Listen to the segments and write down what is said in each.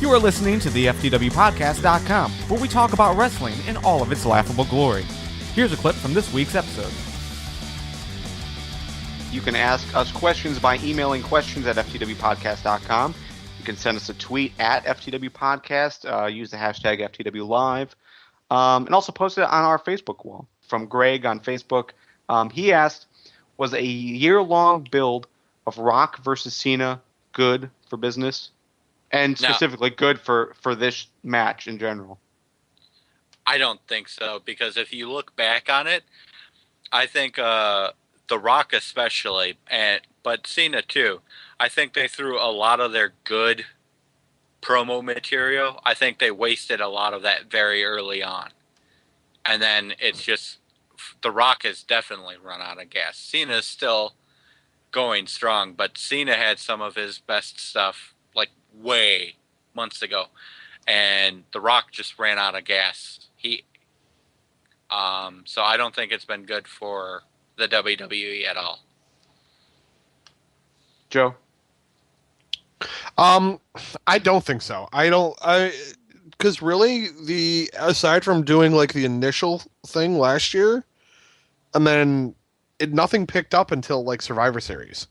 You are listening to the FTWpodcast.com, where we talk about wrestling in all of its laughable glory. Here's a clip from this week's episode. You can ask us questions by emailing questions at FTWpodcast.com. You can send us a tweet at FTWpodcast, use the hashtag FTWLive, and also post it on our Facebook wall. From Greg on Facebook, he asked, was a year-long build of Rock versus Cena good for business? And specifically good for this match in general? I don't think so, because if you look back on it, I think The Rock especially, but Cena too, I think they threw a lot of their good promo material. I think they wasted a lot of that very early on. And then it's just, The Rock has definitely run out of gas. Cena's still going strong, but Cena had some of his best stuff like way months ago, and The Rock just ran out of gas. So I don't think it's been good for the WWE at all. Joe? I don't think so. Because really, aside from doing like the initial thing last year, and then nothing picked up until like Survivor Series.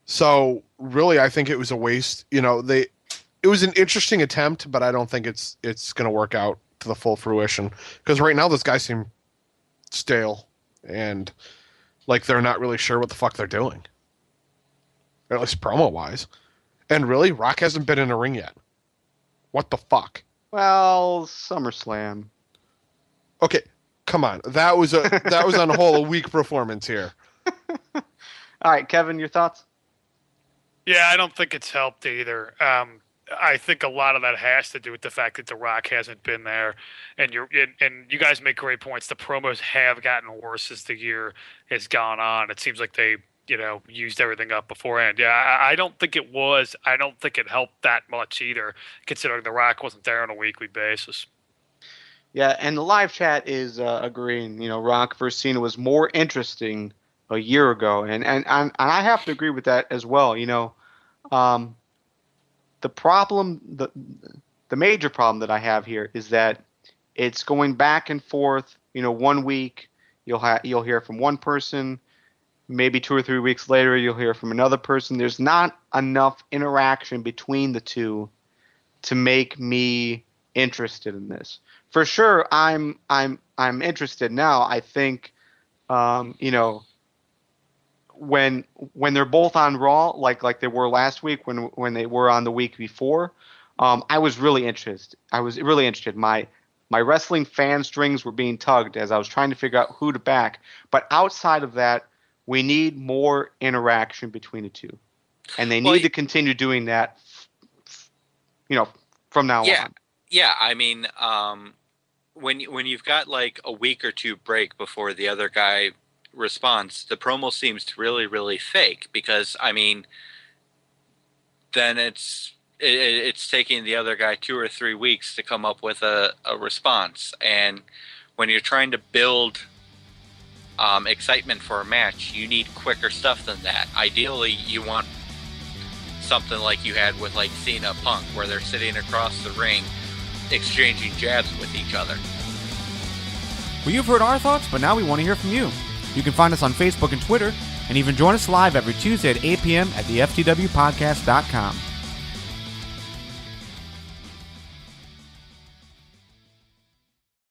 So really, I think it was a waste. It was an interesting attempt, but I don't think it's going to work out to the full fruition. Because right now, those guys seem stale and like they're not really sure what the fuck they're doing, or at least promo wise. And really, Rock hasn't been in a ring yet. What the fuck? Well, SummerSlam. Okay, come on. That was on a whole a weak performance here. All right, Kevin, your thoughts? Yeah, I don't think it's helped either. I think a lot of that has to do with the fact that The Rock hasn't been there, and you guys make great points. The promos have gotten worse as the year has gone on. It seems like they, used everything up beforehand. Yeah, I don't think it was. I don't think it helped that much either, considering The Rock wasn't there on a weekly basis. Yeah, and the live chat is agreeing. Rock versus Cena was more interesting a year ago, and I have to agree with that as well. The problem, the major problem that I have here is that it's going back and forth. 1 week you'll hear from one person, maybe 2 or 3 weeks later you'll hear from another person. There's not enough interaction between the two to make me interested in this. For sure, I'm interested now. I think, when they're both on Raw, like they were last week, when they were on the week before, I was really interested. My wrestling fan strings were being tugged as I was trying to figure out who to back. But outside of that, we need more interaction between the two, and they need to continue doing that. From now on. Yeah. I mean, when you've got like a week or two break before the other guy response, the promo seems really, really fake, because then it's taking the other guy 2 or 3 weeks to come up with a response. And when you're trying to build excitement for a match, you need quicker stuff than that. Ideally, you want something like you had with like Cena Punk, where they're sitting across the ring exchanging jabs with each other. Well, you've heard our thoughts, but now we want to hear from you. You can find us on Facebook and Twitter, and even join us live every Tuesday at 8 p.m. at the FTWpodcast.com.